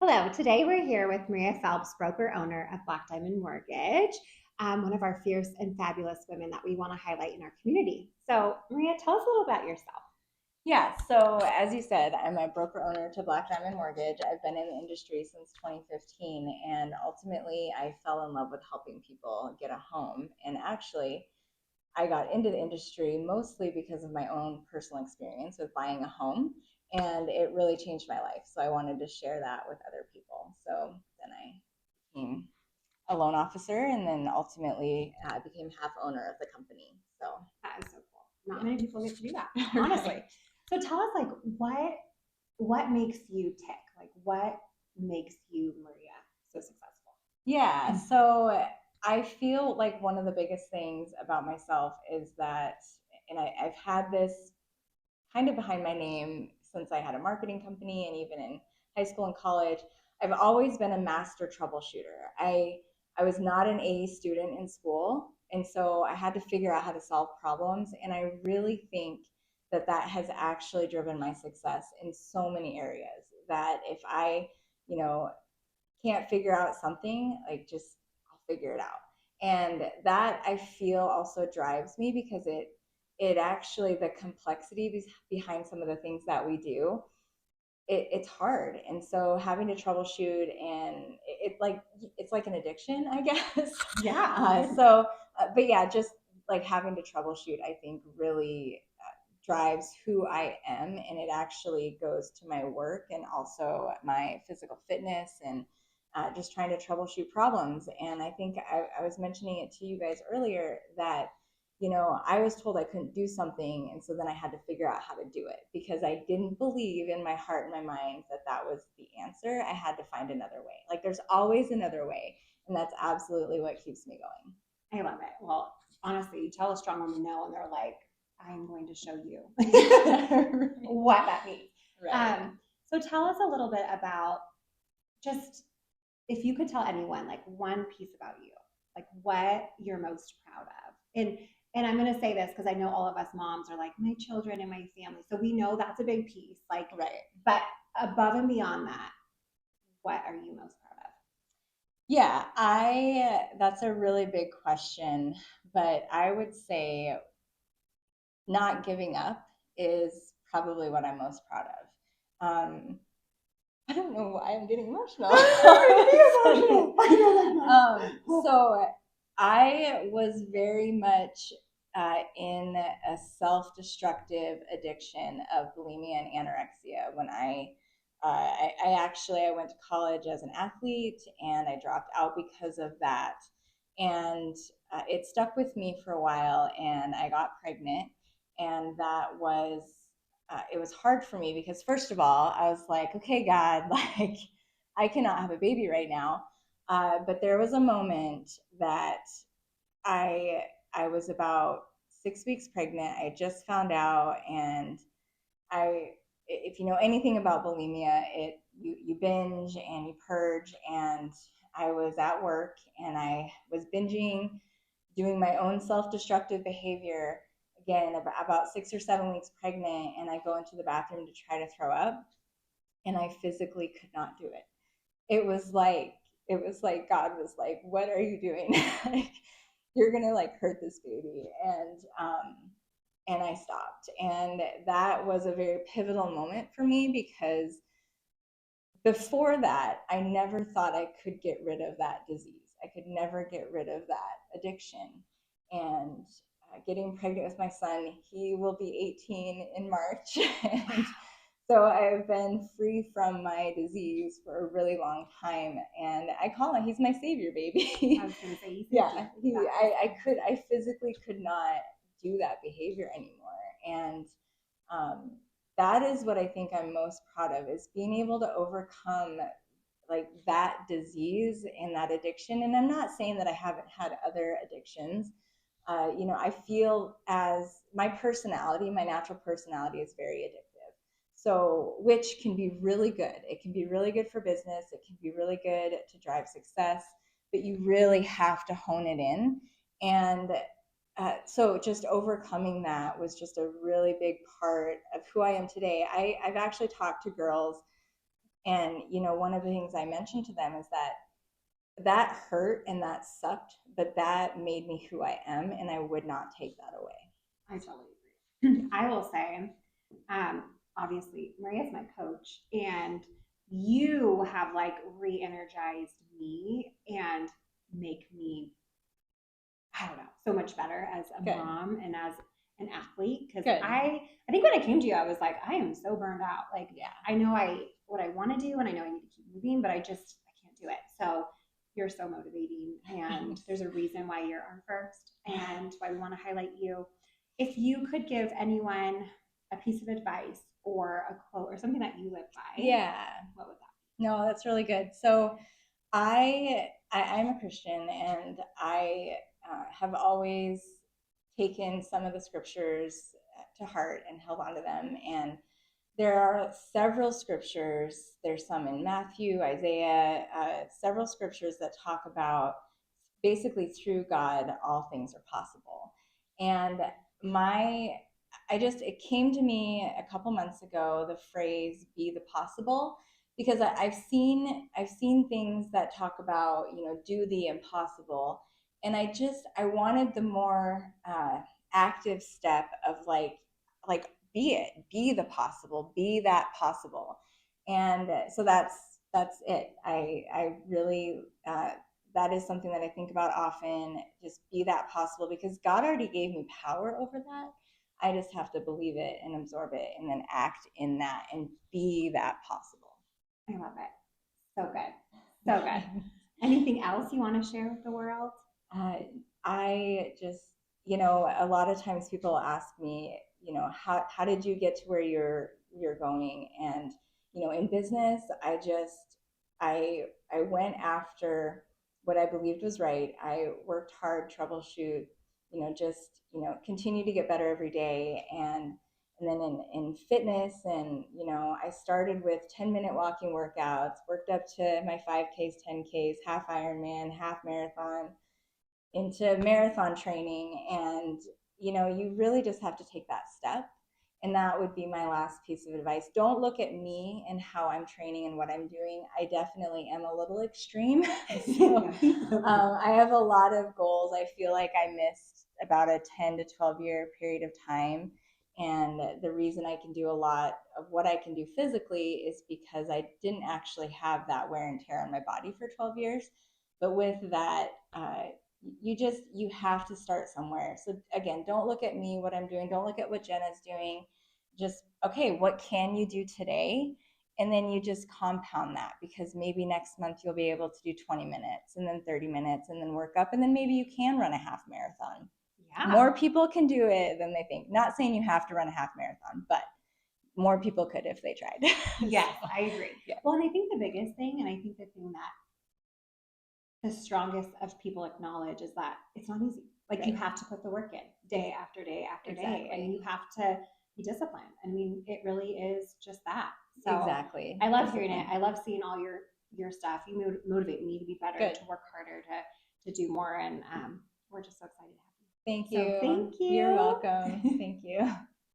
Hello, today we're here with Maria Phelps, broker owner of Black Diamond Mortgage, one of our fierce and fabulous women that we want to highlight in our community. So, Maria, tell us a little about yourself. Yeah, so as you said, I'm a broker owner to Black Diamond Mortgage. I've been in the industry since 2015, and ultimately I fell in love with helping people get a home. And actually, I got into the industry mostly because of my own personal experience with buying a home, and it really changed my life. So I wanted to share that with other people. So then I became a loan officer, and then ultimately became half owner of the company. So That is so cool. Not yeah. many people get to do that, honestly. Right. So tell us, like, what makes you tick? Like, what makes you, Maria, so successful? Yeah, so I feel like one of the biggest things about myself is that, and I've had this kind of behind my name since I had a marketing company and even in high school and college. I've always been a master troubleshooter. I was not an A student in school, and so I had to figure out how to solve problems. And I really think that that has actually driven my success in so many areas. That if I, you know, can't figure out something, like just I'll figure it out. And that I feel also drives me because it actually the complexity behind some of the things that we do, it's hard. And so having to troubleshoot and it's like an addiction, I guess. Yeah. But yeah, just like having to troubleshoot, I think really drives who I am, and it actually goes to my work and also my physical fitness and just trying to troubleshoot problems. And I think I was mentioning it to you guys earlier that I was told I couldn't do something, and so then I had to figure out how to do it because I didn't believe in my heart and my mind that that was the answer. I had to find another way. Like there's always another way, and that's absolutely what keeps me going. I love it. Well, honestly, you tell a strong woman no, and they're like, I'm going to show you what that means. Right. So tell us a little bit about just if you could tell anyone like one piece about you, like what you're most proud of. And I'm going to say this because I know all of us moms are like my children and my family. So we know that's a big piece. Like, Right. but above and beyond that, what are you most proud of? Yeah, I that's a really big question, but I would say not giving up is probably what I'm most proud of. I don't know why I'm getting emotional. So I was very much in a self-destructive addiction of bulimia and anorexia when I actually I went to college as an athlete and I dropped out because of that, and it stuck with me for a while, and I got pregnant, and that was it was hard for me because first of all I was like, okay, God, like I cannot have a baby right now. But there was a moment that I I was about 6 weeks pregnant. I just found out, and if you know anything about bulimia, you binge and you purge, and I was at work and I was binging, doing my own self-destructive behavior again about 6 or 7 weeks pregnant, and I go into the bathroom to try to throw up, and I physically could not do it. It was like God was like, "What are you doing? Like, you're gonna like hurt this baby." And I stopped, and that was a very pivotal moment for me because before that, I never thought I could get rid of that disease. I could never get rid of that addiction. And getting pregnant with my son, he will be 18 in March, and so I've been free from my disease for a really long time, and I call him, he's my savior, I baby. was going to say, you Yeah, that. I physically could not do that behavior anymore. And um, that is what I think I'm most proud of, is being able to overcome like that disease and that addiction. And I'm not saying that I haven't had other addictions. I feel as my personality, my natural personality is very addictive. So, which can be really good. It can be really good for business. It can be really good to drive success, but you really have to hone it in. And so just overcoming that was just a really big part of who I am today. I've actually talked to girls And, one of the things I mentioned to them is that hurt and that sucked, but that made me who I am, and I would not take that away. I totally agree. I will say, obviously, Maria's my coach, and you have like re-energized me and make me, I don't know, so much better as a Good. mom and as an athlete. Because Good. I think when I came to you, I was like, I am so burned out. Like, Yeah. I know what I want to do, and I know I need to keep moving, but I can't do it. So you're so motivating, and there's a reason why you're our first, and why we want to highlight you. If you could give anyone a piece of advice or a quote or something that you live by, Yeah. what would that be? No, that's really good. So I'm a Christian, and I have always taken some of the scriptures to heart and held on to them. And there are several scriptures. There's some in Matthew, Isaiah, several scriptures that talk about basically through God, all things are possible. And it came to me a couple months ago, the phrase "be the possible," because I've seen things that talk about, do the impossible, and I wanted the more active step of like be the possible, be that possible. And so that's it. I really that is something that I think about often. Just be that possible, because God already gave me power over that. I just have to believe it and absorb it and then act in that and be that possible. I love it. So good. So good. Anything else you want to share with the world? I just, a lot of times people ask me, how did you get to where you're going? And, in business, I went after what I believed was right. I worked hard, troubleshoot, continue to get better every day. And then in fitness, and, I started with 10-minute walking workouts, worked up to my 5Ks, 10Ks, half Ironman, half marathon, into marathon training. And you really just have to take that step. And that would be my last piece of advice. Don't look at me and how I'm training and what I'm doing. I definitely am a little extreme. So I have a lot of goals. I feel like I missed about a 10 to 12 year period of time. And the reason I can do a lot of what I can do physically is because I didn't actually have that wear and tear on my body for 12 years. But with that, you have to start somewhere. So again, don't look at me, what I'm doing. Don't look at what Jenna's doing. Just, okay, what can you do today? And then you just compound that, because maybe next month you'll be able to do 20 minutes and then 30 minutes and then work up. And then maybe you can run a half marathon. Yeah. More people can do it than they think. Not saying you have to run a half marathon, but more people could if they tried. Yes, I agree. Yeah. Well, and I think the biggest thing, and I think the thing that the strongest of people acknowledge, is that it's not easy. Like, right, you have to put the work in day after day after day, and you have to be disciplined. I mean, it really is just that. So exactly. I love hearing it. I love seeing all your stuff. You motivate me to be better, to work harder, to do more, and we're just so excited to have you. Thank you. So thank you. You're welcome. Thank you.